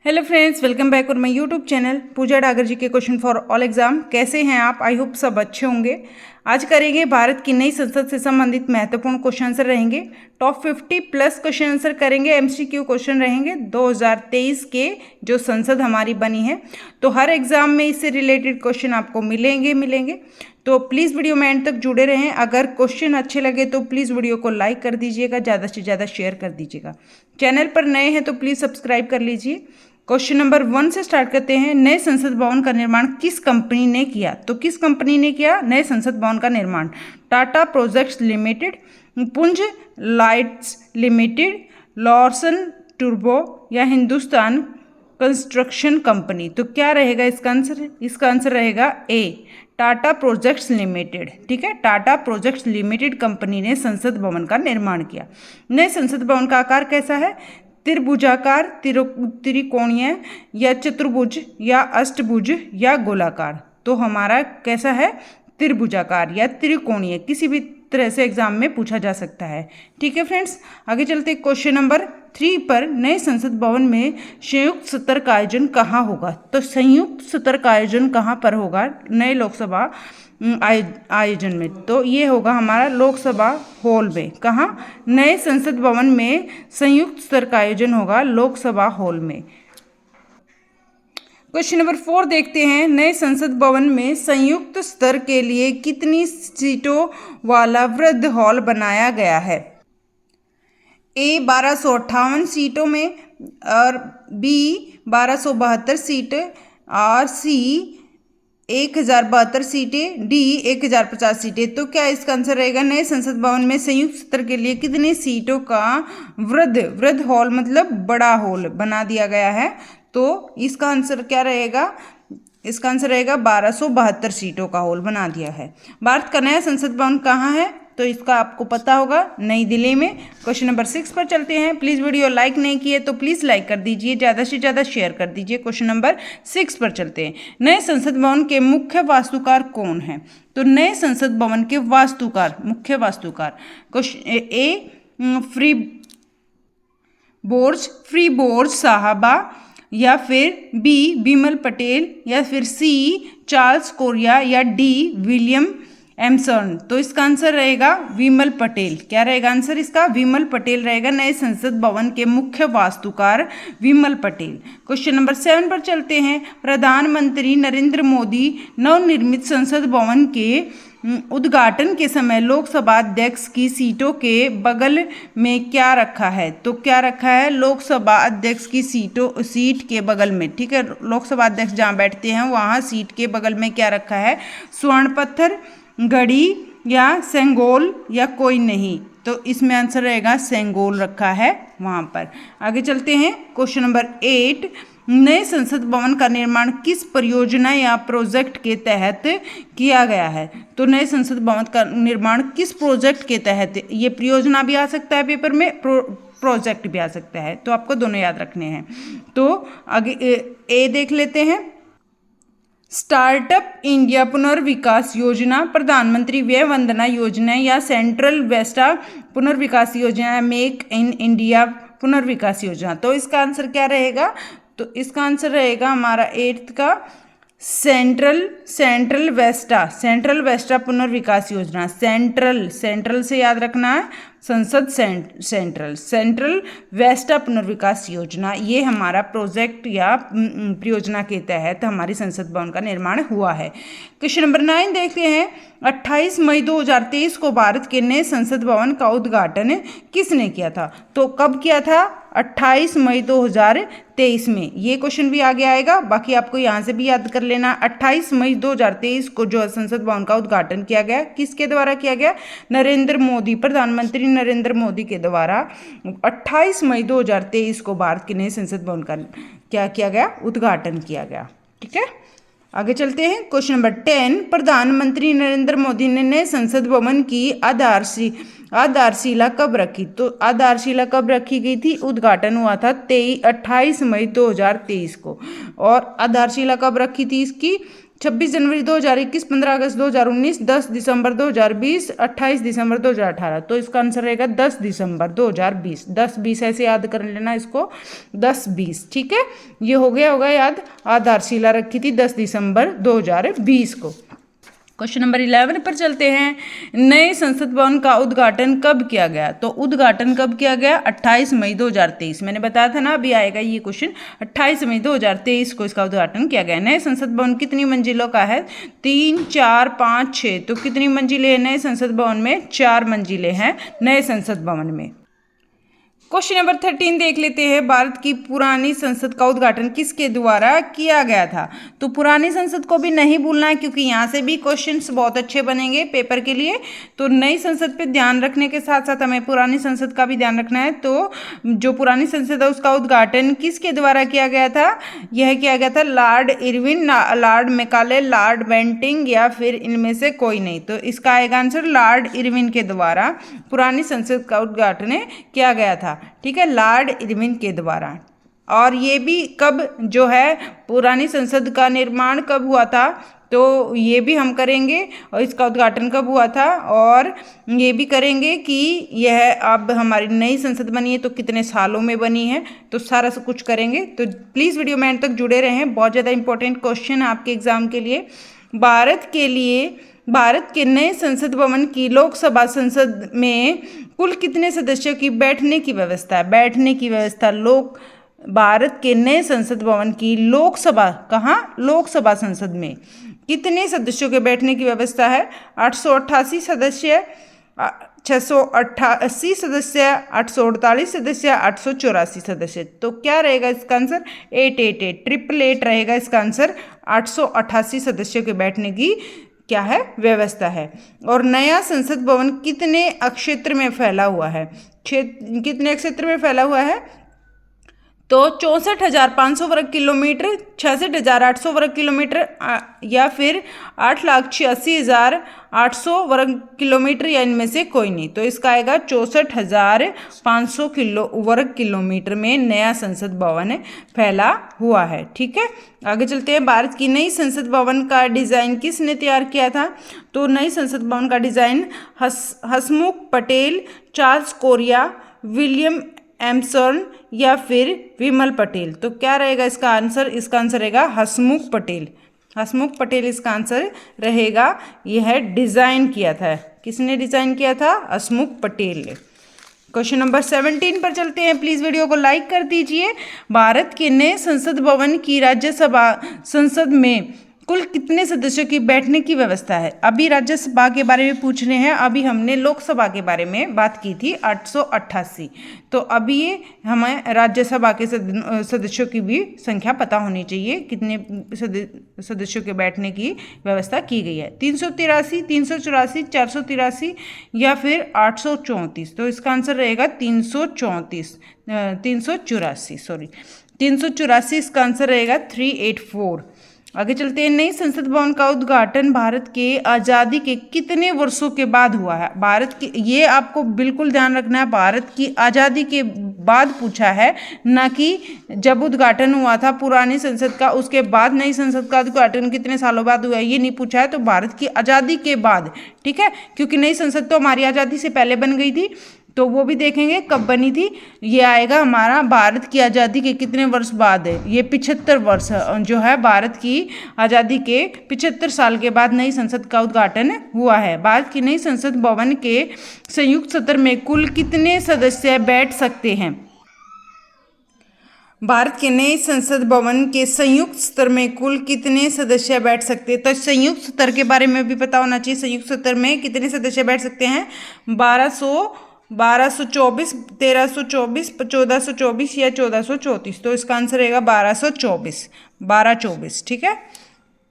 Hello friends, welcome back और my YouTube channel पूजा डागर जी के question for all exam. कैसे हैं आप? आई होप सब अच्छे होंगे। आज करेंगे भारत की नई संसद से संबंधित महत्वपूर्ण क्वेश्चन आंसर रहेंगे। टॉप 50 प्लस क्वेश्चन आंसर करेंगे। एमसीक्यू क्वेश्चन रहेंगे 2023 के जो संसद हमारी बनी है। तो हर एग्जाम में इससे रिलेटेड क्वेश्चन आपको मिलेंगे। तो प्लीज़ वीडियो में एंड तक जुड़े रहें। अगर क्वेश्चन अच्छे लगे तो प्लीज़ वीडियो को लाइक कर दीजिएगा, ज़्यादा से ज़्यादा शेयर कर दीजिएगा। चैनल पर नए हैं तो प्लीज़ सब्सक्राइब कर लीजिए। क्वेश्चन नंबर 1 से स्टार्ट करते हैं। नए संसद भवन का निर्माण किस कंपनी ने किया? तो किस कंपनी ने किया नए संसद भवन का निर्माण? टाटा प्रोजेक्ट्स लिमिटेड, पुंज लाइट्स लिमिटेड, लॉर्सन टूब्रो या हिंदुस्तान कंस्ट्रक्शन कंपनी। तो क्या रहेगा इसका आंसर? इसका आंसर रहेगा ए, टाटा प्रोजेक्ट्स लिमिटेड। ठीक है, टाटा प्रोजेक्ट्स लिमिटेड कंपनी ने संसद भवन का निर्माण किया। नए संसद भवन का आकार कैसा है? त्रिभुजाकार, त्रिकोणीय या चतुर्भुज या अष्टभुज या गोलाकार? तो हमारा कैसा है? त्रिभुजाकार या त्रिकोणीय, किसी भी तरह से एग्जाम में पूछा जा सकता है। ठीक है फ्रेंड्स, आगे चलते क्वेश्चन नंबर 3 पर। नए संसद भवन में संयुक्त सत्र का आयोजन कहाँ होगा? तो संयुक्त सत्र का आयोजन कहाँ पर होगा नए लोकसभा आयोजन में? तो ये होगा हमारा लोकसभा हॉल में। कहाँ? नए संसद भवन में संयुक्त सत्र का आयोजन होगा लोकसभा हॉल में। क्वेश्चन नंबर 4 देखते हैं। नए संसद भवन में संयुक्त सत्र के लिए कितनी सीटों वाला वृद्ध हॉल बनाया गया है? ए 1258 सीटों में, और बी 1272 सीटें, और सी 1072 सीटें, डी 1050 सीटें। तो क्या इसका आंसर रहेगा? नए संसद भवन में संयुक्त सत्र के लिए कितने सीटों का वृद्ध हॉल मतलब बड़ा हॉल बना दिया गया है? तो इसका आंसर क्या रहेगा? इसका आंसर रहेगा 1272 सीटों का हॉल बना दिया है। भारत का नया संसद भवन कहाँ है? तो इसका आपको पता होगा, नई दिल्ली में। क्वेश्चन नंबर 6 पर चलते हैं। प्लीज़ वीडियो लाइक नहीं किए तो प्लीज़ लाइक कर दीजिए, ज़्यादा से ज़्यादा शेयर कर दीजिए। क्वेश्चन नंबर 6 पर चलते हैं। नए संसद भवन के मुख्य वास्तुकार कौन है? तो नए संसद भवन के वास्तुकार, मुख्य वास्तुकार, क्वेश्चन ए फ्री बोर्ज साहबा, या फिर बी बिमल पटेल, या फिर सी चार्ल्स कोरिया, या डी विलियम एमसन। तो इसका आंसर रहेगा विमल पटेल। क्या रहेगा आंसर इसका? विमल पटेल रहेगा नए संसद भवन के मुख्य वास्तुकार, विमल पटेल। क्वेश्चन नंबर 7 पर चलते हैं। प्रधानमंत्री नरेंद्र मोदी नवनिर्मित संसद भवन के उद्घाटन के समय लोकसभा अध्यक्ष की सीटों के बगल में क्या रखा है? तो क्या रखा है? लोकसभा अध्यक्ष की सीट के बगल में। ठीक है, लोकसभा अध्यक्ष जहाँ बैठते हैं वहाँ सीट के बगल में क्या रखा है? स्वर्ण पत्थर, घड़ी या सेंगोल, या कोई नहीं? तो इसमें आंसर रहेगा सेंगोल रखा है वहाँ पर। आगे चलते हैं। Question number 8। नए संसद भवन का निर्माण किस परियोजना या प्रोजेक्ट के तहत किया गया है? तो नए संसद भवन का निर्माण किस प्रोजेक्ट के तहत? ये परियोजना भी आ सकता है पेपर में, प्रोजेक्ट भी आ सकता है, तो आपको दोनों याद रखने हैं। तो आगे ए देख लेते हैं। स्टार्टअप इंडिया पुनर्विकास योजना, प्रधानमंत्री व्यय वंदना योजना, या सेंट्रल वेस्टा पुनर्विकास योजना, मेक इन इंडिया पुनर्विकास योजना। तो इसका आंसर क्या रहेगा? तो इसका आंसर रहेगा हमारा 8th का सेंट्रल वेस्टा पुनर्विकास योजना। सेंट्रल से याद रखना है, संसद सेंट्रल वेस्टा पुनर्विकास योजना, ये हमारा प्रोजेक्ट या परियोजना के तहत हमारी संसद भवन का निर्माण हुआ है। क्वेश्चन नंबर 9 देखते हैं। 28 मई 2023 को भारत के नए संसद भवन का उद्घाटन किसने किया था? तो कब किया था? 28 मई 2023 में। ये क्वेश्चन भी आगे आएगा, बाकी आपको यहाँ से भी याद कर लेना। 28 मई 2023 को जो संसद भवन का उद्घाटन किया गया, किसके द्वारा किया गया? नरेंद्र मोदी, प्रधानमंत्री नरेंद्र मोदी के द्वारा 28 मई 2023 को भारत के नए संसद भवन का क्या किया गया? उद्घाटन किया गया। ठीक है, आगे चलते हैं। Question number 10। प्रधानमंत्री नरेंद्र मोदी ने नए संसद भवन की आधारशिला कब रखी? तो आधारशिला कब रखी गई थी? उद्घाटन हुआ था 28 मई 2023 को। और आधारशिला कब रखी थी इसकी? 26 जनवरी 2021, 15 अगस्त 2019, 10 दिसंबर 2020, 28 दिसंबर 2018। तो इसका आंसर रहेगा 10 दिसंबर 2020। 10-20 ऐसे याद कर लेना इसको, 10-20, ठीक है। ये होगा याद। आधारशिला रखी थी 10 दिसंबर 2020 को। क्वेश्चन नंबर 11 पर चलते हैं। नए संसद भवन का उद्घाटन कब किया गया? तो उद्घाटन कब किया गया? 28 मई 2023। मैंने बताया था ना, अभी आएगा ये क्वेश्चन। 28 मई 2023 को इसका उद्घाटन किया गया। नए संसद भवन कितनी मंजिलों का है? 3, 4, 5, 6। तो कितनी मंजिलें हैं नए संसद भवन में? 4 मंजिलें हैं नए संसद भवन में। क्वेश्चन नंबर 13 देख लेते हैं। भारत की पुरानी संसद का उद्घाटन किसके द्वारा किया गया था? तो पुरानी संसद को भी नहीं भूलना है, क्योंकि यहाँ से भी क्वेश्चंस बहुत अच्छे बनेंगे पेपर के लिए। तो नई संसद पे ध्यान रखने के साथ साथ हमें पुरानी संसद का भी ध्यान रखना है। तो जो पुरानी संसद है उसका उद्घाटन किसके द्वारा किया गया था? यह किया गया था Lord Irwin, Lord Macaulay, Lord Bentinck, या फिर इनमें से कोई नहीं। तो इसका आएगा आंसर लॉर्ड इरविन के द्वारा पुरानी संसद का उद्घाटन किया गया था, ठीक है, लॉर्ड इरविन के द्वारा। और ये भी कब जो है पुरानी संसद का निर्माण कब हुआ था? तो ये भी हम करेंगे, और इसका उद्घाटन कब हुआ था, और ये भी करेंगे कि यह अब हमारी नई संसद बनी है तो कितने सालों में बनी है। तो सारा सब कुछ करेंगे। तो प्लीज़ वीडियो में एंड तक जुड़े रहें, बहुत ज़्यादा इंपॉर्टेंट क्वेश्चन है आपके एग्जाम के लिए। भारत के नए संसद भवन की लोकसभा संसद में कुल कितने सदस्यों की बैठने की व्यवस्था है? बैठने की व्यवस्था भारत के नए संसद भवन की लोकसभा, कहाँ? लोकसभा संसद में कितने सदस्यों के बैठने की व्यवस्था है? 888 सदस्य, 688 सदस्य, 848 सदस्य, 884 सदस्य। तो क्या रहेगा इसका आंसर? 888, 888 रहेगा इसका आंसर। 888 सदस्यों के बैठने की क्या है? व्यवस्था है। और नया संसद भवन कितने क्षेत्र में फैला हुआ है? कितने क्षेत्र में फैला हुआ है? तो 64,500 वर्ग किलोमीटर, 66,800 वर्ग किलोमीटर, या फिर 8,86,800 वर्ग किलोमीटर, या इनमें से कोई नहीं। तो इसका आएगा 64,500 वर्ग किलोमीटर में नया संसद भवन फैला हुआ है, ठीक है। आगे चलते हैं। भारत की नई संसद भवन का डिज़ाइन किसने तैयार किया था? तो नई संसद भवन का डिज़ाइन हसमुख पटेल, चार्ल्स कोरिया, विलियम एमसर्न, या फिर विमल पटेल। तो क्या रहेगा इसका आंसर? इसका आंसर रहेगा हसमुख पटेल। हसमुख पटेल इसका आंसर रहेगा। यह डिज़ाइन किया था, किसने डिज़ाइन किया था? हसमुख पटेल ने। क्वेश्चन नंबर 17 पर चलते हैं। प्लीज़ वीडियो को लाइक कर दीजिए। भारत के नए संसद भवन की राज्यसभा संसद में कुल कितने सदस्यों की बैठने की व्यवस्था है? अभी राज्यसभा के बारे में पूछ रहे हैं, अभी हमने लोकसभा के बारे में बात की थी 888। तो अभी ये हमें राज्यसभा के सदस्यों की भी संख्या पता होनी चाहिए, कितने सदस्यों के बैठने की व्यवस्था की गई है। 383, 384, 483, या फिर 834। तो इसका आंसर रहेगा 384 इसका आंसर रहेगा 384। आगे चलते हैं। नई संसद भवन का उद्घाटन भारत के आज़ादी के कितने वर्षों के बाद हुआ है? भारत की, ये आपको बिल्कुल ध्यान रखना है, भारत की आज़ादी के बाद पूछा है, ना कि जब उद्घाटन हुआ था पुरानी संसद का उसके बाद नई संसद का उद्घाटन कितने सालों बाद हुआ है, ये नहीं पूछा है। तो भारत की आज़ादी के बाद, ठीक है, क्योंकि नई संसद तो हमारी आज़ादी से पहले बन गई थी, तो वो भी देखेंगे कब बनी थी। ये आएगा हमारा भारत की आज़ादी के कितने वर्ष बाद है, ये 75 वर्ष जो है, भारत की आज़ादी के 75 साल के बाद नई संसद का उद्घाटन हुआ है। भारत की नई संसद भवन के संयुक्त सत्र में कुल कितने सदस्य बैठ सकते हैं? भारत के नए संसद भवन के संयुक्त सत्र में कुल कितने सदस्य बैठ सकते हैं? तो संयुक्त सत्र के बारे में भी पता होना चाहिए। संयुक्त सत्र में कितने सदस्य बैठ सकते हैं? 1224, 1324, 1424 या 1434। तो इसका आंसर रहेगा 1224, ठीक है।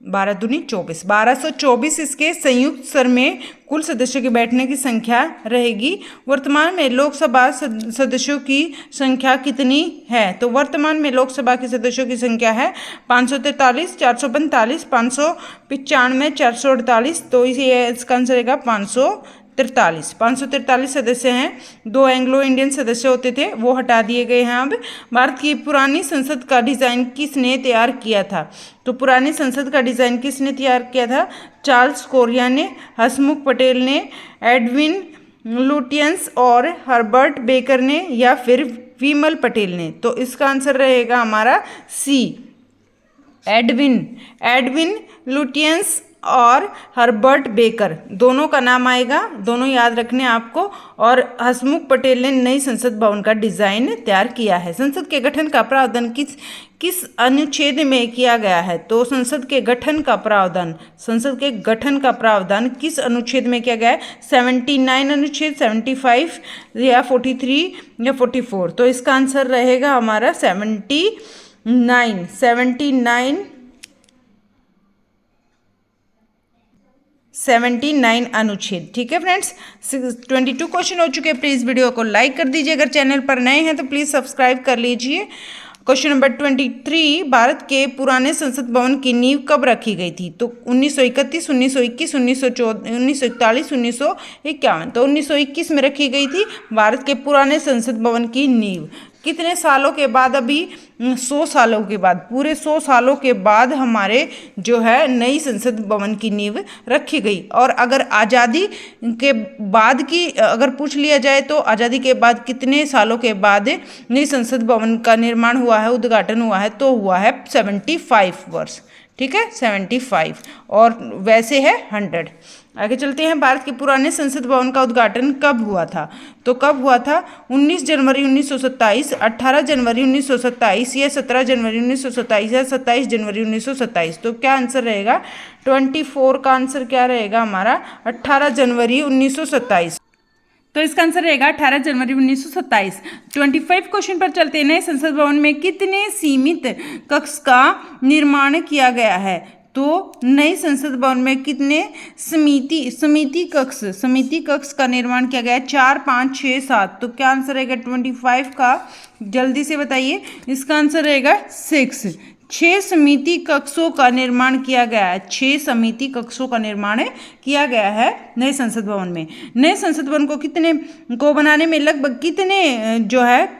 12 दूनी 24, 1224 इसके संयुक्त सत्र में कुल सदस्यों के बैठने की संख्या रहेगी। वर्तमान में लोकसभा सदस्यों की संख्या कितनी है? तो वर्तमान में लोकसभा के सदस्यों की संख्या है 543, 445, 595, 448। तो इसे इसका आंसर रहेगा 543। 543 सदस्य हैं। 2 एंग्लो इंडियन सदस्य होते थे, वो हटा दिए गए हैं। अब भारत की पुरानी संसद का डिज़ाइन किसने तैयार किया था? तो पुरानी संसद का डिज़ाइन किसने तैयार किया था? चार्ल्स कोरिया ने, हसमुख पटेल ने, एडविन लुटियंस और हर्बर्ट बेकर ने, या फिर विमल पटेल ने। तो इसका आंसर रहेगा हमारा सी, एडविन लुटियंस और हर्बर्ट बेकर, दोनों का नाम आएगा, दोनों याद रखने आपको। और हसमुख पटेल ने नई संसद भवन का डिज़ाइन तैयार किया है। संसद के गठन का प्रावधान किस अनुच्छेद में किया गया है? तो संसद के गठन का प्रावधान किस अनुच्छेद में किया गया है? 79 अनुच्छेद, 75 या 43 या 44। तो इसका आंसर रहेगा हमारा 79 अनुच्छेद। ठीक है फ्रेंड्स, 22 क्वेश्चन हो चुके हैं। प्लीज़ वीडियो को लाइक कर दीजिए, अगर चैनल पर नए हैं तो प्लीज़ सब्सक्राइब कर लीजिए। क्वेश्चन नंबर 23, भारत के पुराने संसद भवन की नींव कब रखी गई थी? तो 1931, 1921, 1941, 1951। तो 1921 में रखी गई थी भारत के पुराने संसद भवन की नींव। कितने सालों के बाद? अभी 100 सालों के बाद, पूरे 100 सालों के बाद हमारे जो है नई संसद भवन की नींव रखी गई। और अगर आज़ादी के बाद की अगर पूछ लिया जाए तो आज़ादी के बाद कितने सालों के बाद नई संसद भवन का निर्माण हुआ है, उद्घाटन हुआ है? तो हुआ है 75 वर्ष। ठीक है, 75, और वैसे है 100। आगे चलते हैं, भारत के पुराने संसद भवन का उद्घाटन कब हुआ था? तो कब हुआ था? 19 जनवरी 1927, 18 जनवरी 1927, या 17 जनवरी 1927, या 27 जनवरी 1927। तो क्या आंसर रहेगा? 24 का आंसर क्या रहेगा हमारा? 18 जनवरी 1927। तो इसका आंसर रहेगा 18 जनवरी 1927। 25 क्वेश्चन पर चलते हैं। नए संसद भवन में कितने सीमित कक्ष का निर्माण किया गया है? तो नई संसद भवन में कितने समिति कक्ष का निर्माण किया गया है? 4, 5, 6, 7। तो क्या आंसर रहेगा 25 का? जल्दी से बताइए। इसका आंसर रहेगा 6। 6 समिति कक्षों का निर्माण किया गया है। 6 समिति कक्षों का निर्माण किया गया है नए संसद भवन में। नए संसद भवन को बनाने में लगभग कितने जो है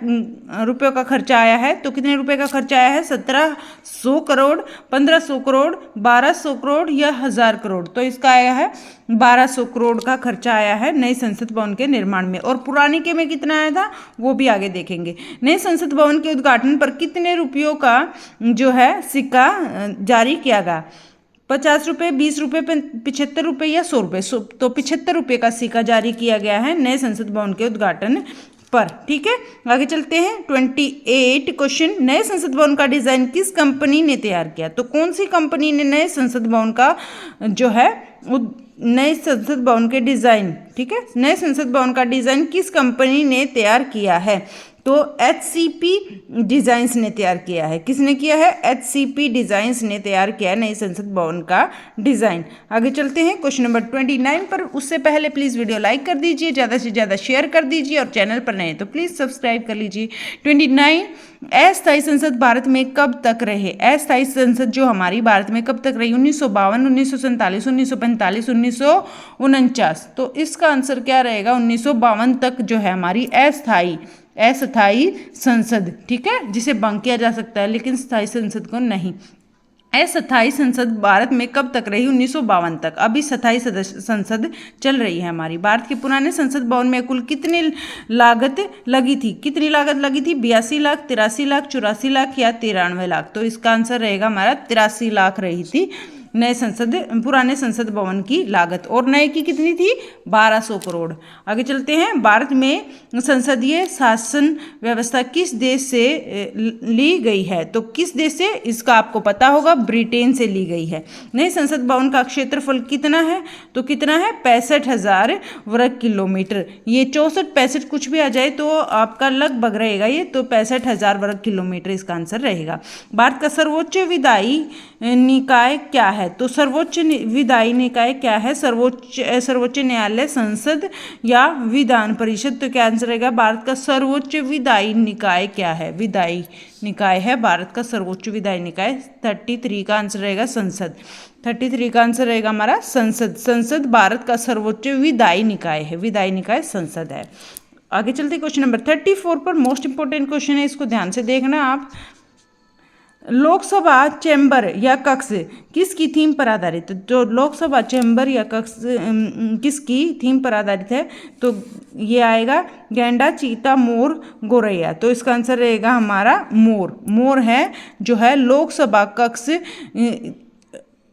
रुपयों का खर्चा आया है? तो कितने रुपए का खर्चा आया है? 1700 करोड़, 1500 करोड़, 1200 करोड़ या 1000 करोड़। तो इसका आया है 1200 करोड़ का खर्चा आया है नए संसद भवन के निर्माण में। और पुरानी के में कितना आया था वो भी आगे देखेंगे। नए संसद भवन के उद्घाटन पर कितने रुपयों का जो है सिक्का जारी किया गया? 50 रुपये, 20 रुपये, 75 रुपये या 100 रुपये। तो 75 रुपये का सिक्का जारी किया गया है नए संसद भवन के उद्घाटन पर। ठीक है, आगे चलते हैं। 28 क्वेश्चन, नए संसद भवन का डिजाइन किस कंपनी ने तैयार किया? तो कौन सी कंपनी ने नए संसद भवन का जो है नए संसद भवन के डिजाइन, ठीक है, नए संसद भवन का डिजाइन किस कंपनी ने तैयार किया है? तो HCP डिजाइंस ने तैयार किया है। किसने किया है? HCP डिजाइंस ने तैयार किया है नई संसद भवन का डिजाइन। आगे चलते हैं क्वेश्चन नंबर 29 पर। उससे पहले प्लीज वीडियो लाइक कर दीजिए, ज़्यादा से ज़्यादा शेयर कर दीजिए, और चैनल पर नए तो प्लीज सब्सक्राइब कर लीजिए। 29, अस्थायी संसद भारत में कब तक रहे? अस्थायी संसद जो हमारी भारत में कब तक रही? 1952, 1947, 1945, 1949। तो इसका आंसर क्या रहेगा? 1952 तक जो है हमारी अस्थायी संसद, ठीक है, जिसे भंग किया जा सकता है लेकिन स्थायी संसद को नहीं। अस्थायी संसद भारत में कब तक रही? 1952 तक। अभी स्थायी संसद चल रही है हमारी। भारत के पुराने संसद भवन में कुल कितनी लागत लगी थी? 82 लाख, 83 लाख, 84 लाख या 93 लाख। तो इसका आंसर रहेगा हमारा 83 लाख रही थी पुराने संसद भवन की लागत। और नए की कितनी थी? 1200 करोड़। आगे चलते हैं। भारत में संसदीय शासन व्यवस्था किस देश से ली गई है? तो किस देश से? इसका आपको पता होगा, ब्रिटेन से ली गई है। नए संसद भवन का क्षेत्रफल कितना है? तो कितना है? 65,000 वर्ग किलोमीटर। ये 64-65 कुछ भी आ जाए तो आपका लगभग रहेगा ये, तो 65,000 वर्ग किलोमीटर इसका आंसर रहेगा। भारत का सर्वोच्च विधायी निकाय क्या है? है? तो सर्वोच्च विधायी निकाय क्या है? सर्वोच्च न्यायालय, संसद या विधान परिषद? तो क्या आंसर रहेगा? भारत का सर्वोच्च विधायी निकाय क्या है? विधायी निकाय है भारत का सर्वोच्च विधायी निकाय। 33 का आंसर रहेगा संसद। 33 का आंसर रहेगा हमारा संसद। संसद भारत का सर्वोच्च विधायी निकाय है। विधायी निकाय संसद है। आगे चलते क्वेश्चन नंबर 34 पर मोस्ट इंपोर्टेंट क्वेश्चन है, इसको ध्यान से देखना आप। लोकसभा चैम्बर या कक्ष किसकी थीम पर आधारित है? तो लोकसभा चैम्बर या कक्ष किसकी थीम पर आधारित है? तो ये आएगा गैंडा, चीता, मोर, गोरैया। तो इसका आंसर रहेगा हमारा मोर। मोर है जो है लोकसभा कक्ष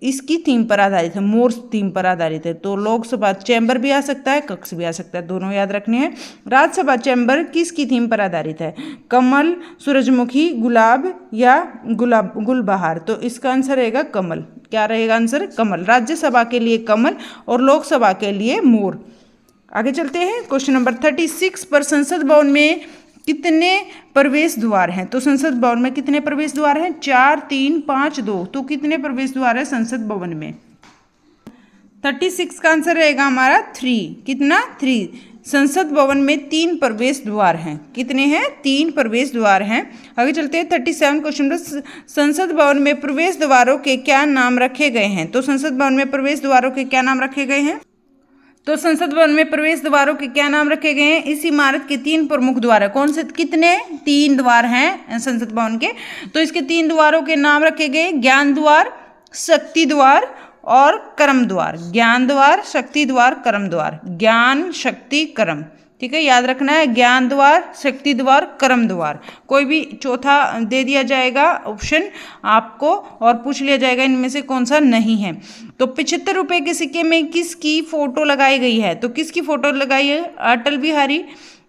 इसकी थीम पर आधारित है, मोर थीम पर आधारित है। तो लोकसभा चैम्बर भी आ सकता है, कक्ष भी आ सकता है, दोनों याद रखने हैं। राज्यसभा चैम्बर किसकी थीम पर आधारित है? कमल, सूरजमुखी, गुलाब या गुलबहार? तो इसका आंसर रहेगा कमल। क्या रहेगा आंसर? कमल। राज्यसभा के लिए कमल और लोकसभा के लिए मोर। आगे चलते हैं क्वेश्चन नंबर 36 पर। संसद भवन में कितने प्रवेश द्वार हैं? तो संसद भवन में कितने प्रवेश द्वार हैं? 4, 3, 5, 2। तो कितने प्रवेश द्वार है संसद भवन में? 36 का आंसर रहेगा हमारा 3। कितना? 3। संसद भवन में 3 प्रवेश द्वार हैं। कितने हैं? 3 प्रवेश द्वार हैं। आगे चलते हैं 37 क्वेश्चन पर। संसद भवन में प्रवेश द्वारों के क्या नाम रखे गए हैं? तो संसद भवन में प्रवेश द्वारों के क्या नाम रखे गए हैं? तो संसद भवन में प्रवेश द्वारों के क्या नाम रखे गए हैं? इस इमारत के 3 प्रमुख द्वार है। कौन से? कितने? 3 द्वार हैं संसद भवन के। तो इसके 3 द्वारों के नाम रखे गए, ज्ञान द्वार, शक्ति द्वार और कर्म द्वार। ज्ञान द्वार, शक्ति द्वार, कर्म द्वार। ज्ञान, शक्ति, कर्म। ठीक है, याद रखना है। ज्ञान द्वार, शक्ति द्वार, कर्म द्वार। कोई भी चौथा दे दिया जाएगा ऑप्शन आपको और पूछ लिया जाएगा इनमें से कौन सा नहीं है। तो 75 रुपए के सिक्के में किसकी फोटो लगाई गई है? तो किसकी फोटो लगाई है? अटल बिहारी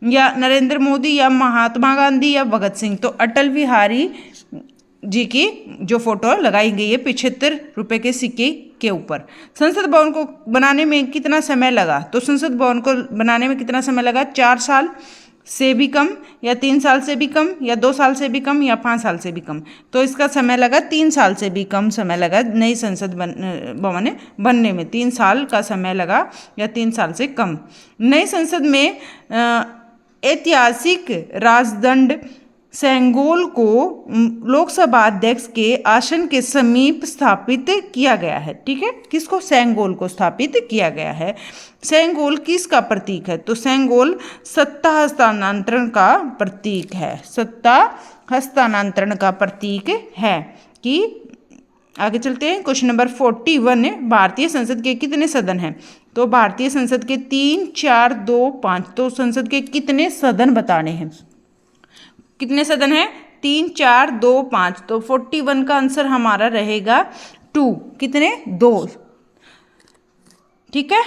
या नरेंद्र मोदी या महात्मा गांधी या भगत सिंह? तो अटल बिहारी जी की जो फोटो लगाई गई है 75 रुपए के सिक्के के ऊपर। संसद भवन को बनाने में कितना समय लगा? तो संसद भवन को बनाने में कितना समय लगा? 4 साल से भी कम या 3 साल से भी कम या 2 साल से भी कम या 5 साल से भी कम? तो इसका समय लगा 3 साल से भी कम समय लगा नई संसद भवन बनने में। 3 साल का समय लगा या 3 साल से कम। नई संसद में ऐतिहासिक राजदंड सेंगोल को लोकसभा अध्यक्ष के आसन के समीप स्थापित किया गया है। ठीक है, किसको? सेंगोल को स्थापित किया गया है। सेंगोल किसका प्रतीक है? तो सेंगोल सत्ता हस्तांतरण का प्रतीक है। सत्ता हस्तांतरण का प्रतीक है। कि आगे चलते हैं क्वेश्चन नंबर 41। भारतीय संसद के कितने सदन हैं? तो भारतीय संसद के 3, 4, 2, 5। तो संसद के कितने सदन बताने हैं? कितने सदन हैं? 3, 4, 2, 5। तो 41 का आंसर हमारा रहेगा 2। कितने? 2। ठीक है,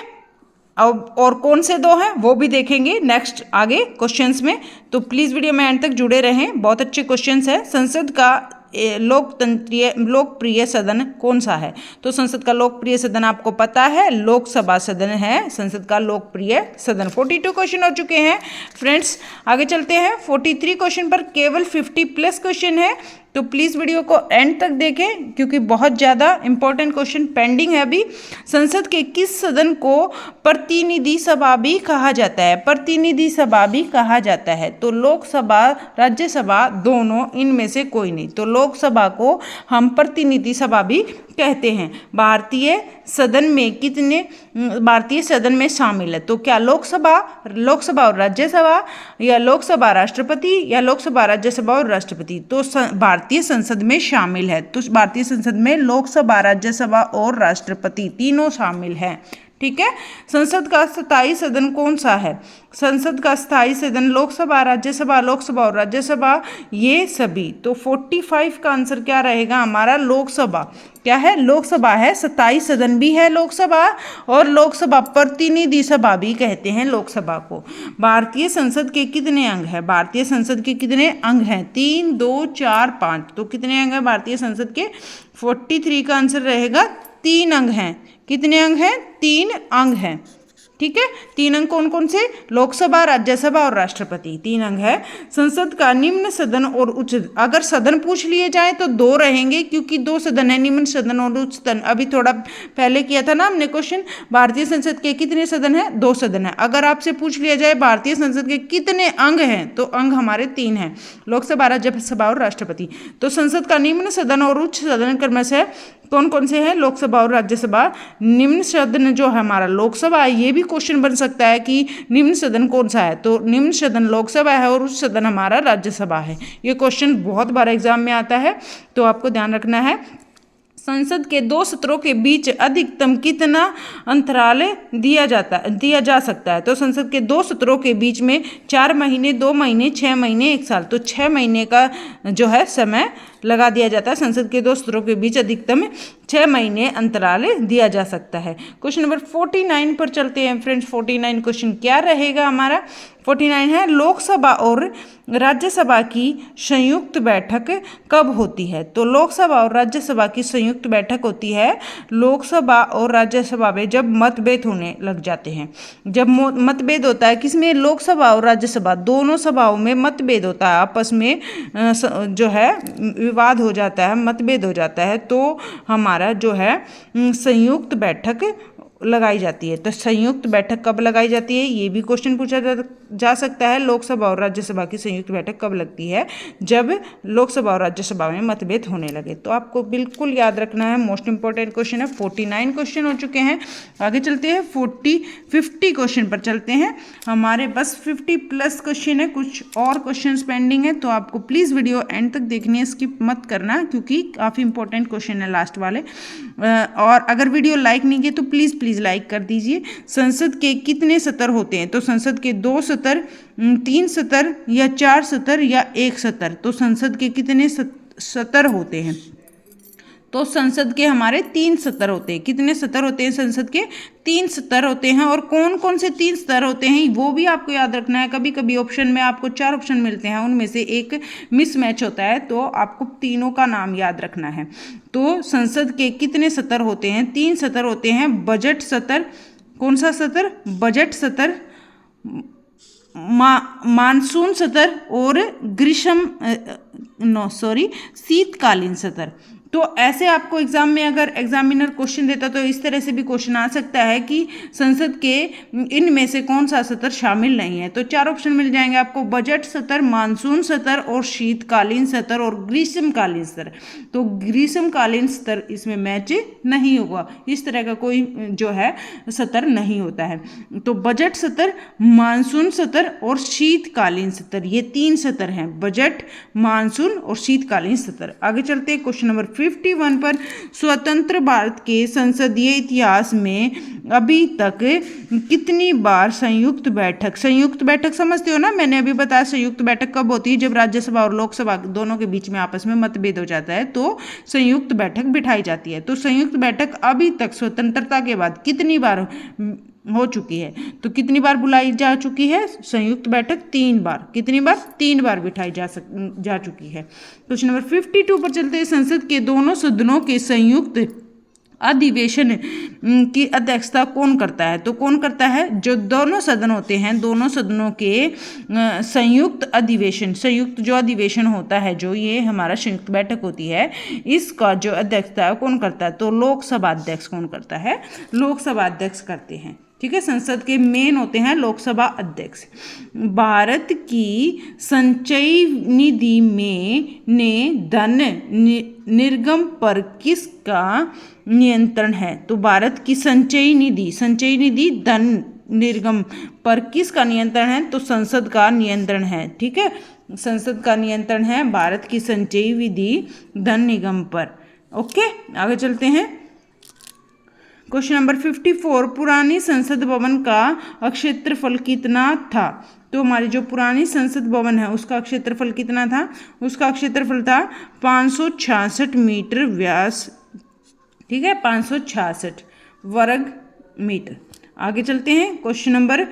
अब और कौन से 2 हैं वो भी देखेंगे नेक्स्ट आगे क्वेश्चंस में। तो प्लीज़ वीडियो में एंड तक जुड़े रहें, बहुत अच्छे क्वेश्चंस हैं। संसद का लोकप्रिय सदन कौन सा है? तो संसद का लोकप्रिय सदन आपको पता है, लोकसभा सदन है संसद का लोकप्रिय सदन। 42 क्वेश्चन हो चुके हैं फ्रेंड्स। आगे चलते हैं 43 क्वेश्चन पर। केवल 50+ क्वेश्चन है, तो प्लीज़ वीडियो को एंड तक देखें क्योंकि बहुत ज़्यादा इंपॉर्टेंट क्वेश्चन पेंडिंग है अभी। संसद के किस सदन को प्रतिनिधि सभा भी कहा जाता है? प्रतिनिधि सभा भी कहा जाता है। तो लोकसभा, राज्यसभा दोनों, इनमें से कोई नहीं। तो लोकसभा को हम प्रतिनिधि सभा भी कहते हैं। भारतीय सदन में कितने भारतीय सदन में शामिल है? तो क्या लोकसभा और राज्यसभा या लोकसभा राष्ट्रपति या लोकसभा राज्यसभा और राष्ट्रपति? तो भारतीय संसद में शामिल है। तो भारतीय संसद में लोकसभा, राज्यसभा और राष्ट्रपति तीनों शामिल हैं। ठीक है, संसद का स्थायी सदन कौन सा है? संसद का स्थायी सदन लोकसभा, राज्यसभा, लोकसभा और राज्यसभा, ये सभी। तो 45 का आंसर क्या रहेगा हमारा? लोकसभा। क्या है? लोकसभा है। स्थायी सदन भी है लोकसभा और लोकसभा प्रतिनिधि सभा भी कहते हैं लोकसभा को। भारतीय संसद के कितने अंग हैं? भारतीय संसद के कितने अंग हैं? 3, 2, 4, 5। तो कितने अंग हैं भारतीय संसद के? 43 का आंसर रहेगा 3 अंग हैं। कितने अंग हैं? 3 अंग हैं। ठीक है। 3 अंग कौन कौन से? लोकसभा, राज्यसभा और राष्ट्रपति, 3 अंग है। संसद का निम्न सदन और उच्च, अगर सदन पूछ लिए जाए तो 2 रहेंगे, क्योंकि 2 सदन है, निम्न सदन और उच्च सदन। अभी थोड़ा पहले किया था ना हमने क्वेश्चन, भारतीय संसद के कितने सदन है? 2 सदन है। अगर आपसे पूछ लिया जाए भारतीय संसद के कितने अंग हैं, तो अंग हमारे 3 हैं, लोकसभा, राज्यसभा और राष्ट्रपति। तो संसद का निम्न सदन और उच्च सदन क्रमशः कौन कौन से हैं? लोकसभा और राज्यसभा। निम्न सदन जो है हमारा लोकसभा है, ये भी क्वेश्चन बन सकता है कि निम्न सदन कौन सा है, तो निम्न सदन लोकसभा है और उच्च सदन हमारा राज्यसभा है। ये क्वेश्चन बहुत बार एग्जाम में आता है, तो आपको ध्यान रखना है। संसद के 2 सत्रों के बीच अधिकतम कितना अंतराल दिया जा सकता है? तो संसद के 2 सत्रों के बीच में 4 महीने, 2 महीने, 6 महीने, 1 साल, तो 6 महीने का जो है समय लगा दिया जाता है। संसद के 2 सत्रों के बीच अधिकतम 6 महीने अंतराल दिया जा सकता है। क्वेश्चन नंबर 49 पर चलते हैं फ्रेंड्स। 49 क्वेश्चन क्या रहेगा हमारा? 49 है, लोकसभा और राज्यसभा की संयुक्त बैठक कब होती है? तो लोकसभा और राज्यसभा की संयुक्त बैठक होती है लोकसभा और राज्यसभा में जब मतभेद होने लग जाते हैं। जब मतभेद होता है किसमें? लोकसभा और राज्यसभा दोनों सभाओं में मतभेद होता है, आपस में जो है विवाद हो जाता है, मतभेद हो जाता है, तो हमारा जो है संयुक्त बैठक लगाई जाती है। तो संयुक्त बैठक कब लगाई जाती है, ये भी क्वेश्चन पूछा जा सकता है। लोकसभा और राज्यसभा की संयुक्त बैठक कब लगती है? जब लोकसभा और राज्यसभा में मतभेद होने लगे। तो आपको बिल्कुल याद रखना है, मोस्ट इंपॉर्टेंट क्वेश्चन है। 49 क्वेश्चन हो चुके हैं। आगे चलते हैं 50 क्वेश्चन पर चलते हैं। हमारे बस 50 प्लस क्वेश्चन है, कुछ और क्वेश्चन पेंडिंग है, तो आपको प्लीज़ वीडियो एंड तक देखनी है, स्किप मत करना, क्योंकि काफ़ी इंपॉर्टेंट क्वेश्चन है लास्ट वाले। और अगर वीडियो लाइक नहीं किए तो प्लीज़ लाइक कर दीजिए। संसद के कितने सत्र होते हैं? तो संसद के 2 सत्र, 3 सत्र या 4 सत्र या 1 सत्र। तो संसद के कितने सत्र होते हैं? तो संसद के हमारे 3 सत्र होते हैं। कितने सत्र होते हैं? संसद के 3 सत्र होते हैं। और कौन कौन से 3 सत्र होते हैं वो भी आपको याद रखना है। कभी कभी ऑप्शन में आपको 4 ऑप्शन मिलते हैं, उनमें से एक मिसमैच होता है, तो आपको तीनों का नाम याद रखना है। तो संसद के कितने सत्र होते हैं? 3 सत्र होते हैं। बजट सत्र, कौन सा सत्र? बजट सत्र, मानसून सत्र और शीतकालीन सत्र। तो ऐसे आपको एग्जाम में अगर एग्जामिनर क्वेश्चन देता तो इस तरह से भी क्वेश्चन आ सकता है कि संसद के इनमें से कौन सा सत्र शामिल नहीं है। तो 4 ऑप्शन मिल जाएंगे आपको, बजट सत्र, मानसून सत्र और शीतकालीन सत्र और ग्रीष्मकालीन सत्र। तो ग्रीष्मकालीन सत्र इसमें मैच नहीं होगा, इस तरह का कोई जो है सत्र नहीं होता है। तो बजट सत्र, मानसून सत्र और शीतकालीन सत्र, ये 3 सत्र हैं, बजट, मानसून और शीतकालीन सत्र। आगे चलते हैं क्वेश्चन नंबर 51 पर। स्वतंत्र भारत के संसदीय इतिहास में अभी तक कितनी बार संयुक्त बैठक समझते हो ना? मैंने अभी बताया संयुक्त बैठक कब होती है? जब राज्यसभा और लोकसभा दोनों के बीच में आपस में मतभेद हो जाता है, तो संयुक्त बैठक बिठाई जाती है। तो संयुक्त बैठक अभी तक स्वतंत्रता के बाद कितनी बार हो चुकी है? तो कितनी बार बुलाई जा चुकी है संयुक्त बैठक? 3 बार। कितनी बार? 3 बार बिठाई जा चुकी है। क्वेश्चन नंबर 52 पर चलते हैं। संसद के दोनों सदनों के संयुक्त अधिवेशन की अध्यक्षता कौन करता है? तो कौन करता है? जो दोनों सदन होते हैं, दोनों सदनों के संयुक्त जो अधिवेशन होता है, जो ये हमारा संयुक्त बैठक होती है, इसका जो अध्यक्षता है कौन करता है? तो लोकसभा अध्यक्ष कौन करता है? लोकसभा अध्यक्ष करते हैं। ठीक है, संसद के मेन होते हैं लोकसभा अध्यक्ष। भारत की संचयी निधि में धन निर्गम पर किसका नियंत्रण है? तो भारत की संचयी निधि धन निर्गम पर किसका नियंत्रण है? तो संसद का नियंत्रण है। ठीक है, संसद का नियंत्रण है भारत की संचयी निधि धन निगम पर। ओके, आगे चलते हैं। क्वेश्चन नंबर 54, पुरानी संसद भवन का क्षेत्रफल कितना था? तो हमारी जो पुरानी संसद भवन है उसका क्षेत्रफल कितना था? उसका क्षेत्रफल था 566 मीटर व्यास। ठीक है, 566 वर्ग मीटर। आगे चलते हैं। क्वेश्चन नंबर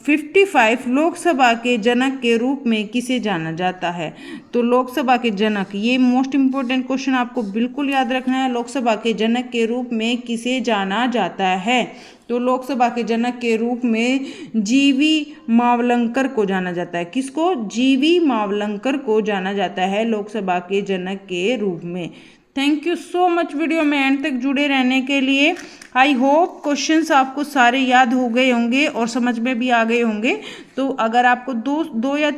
55, लोकसभा के जनक के रूप में किसे जाना जाता है? तो लोकसभा के जनक, ये मोस्ट इंपॉर्टेंट क्वेश्चन आपको बिल्कुल याद रखना है। लोकसभा के जनक के रूप में किसे जाना जाता है? तो लोकसभा के जनक के रूप में जीवी मावलंकर को जाना जाता है। किसको? जीवी मावलंकर को जाना जाता है लोकसभा के जनक के रूप में। Thank you so much video में एंड तक जुड़े रहने के लिए। आई होप क्वेश्चंस आपको सारे याद हो गए होंगे और समझ में भी आ गए होंगे। तो अगर आपको दो या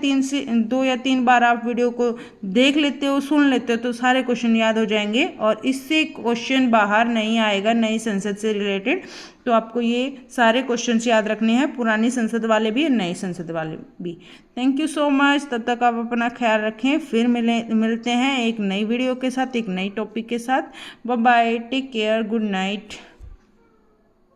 तीन बार आप वीडियो को देख लेते हो, सुन लेते हो, तो सारे क्वेश्चन याद हो जाएंगे और इससे क्वेश्चन बाहर नहीं आएगा नई संसद से रिलेटेड। तो आपको ये सारे क्वेश्चंस याद रखने हैं, पुरानी संसद वाले भी, नई संसद वाले भी। Thank you so much. तब तक आप अपना ख्याल रखें। फिर मिलते हैं एक नई वीडियो के साथ, एक नई टॉपिक के साथ। Bye bye, take care, good night.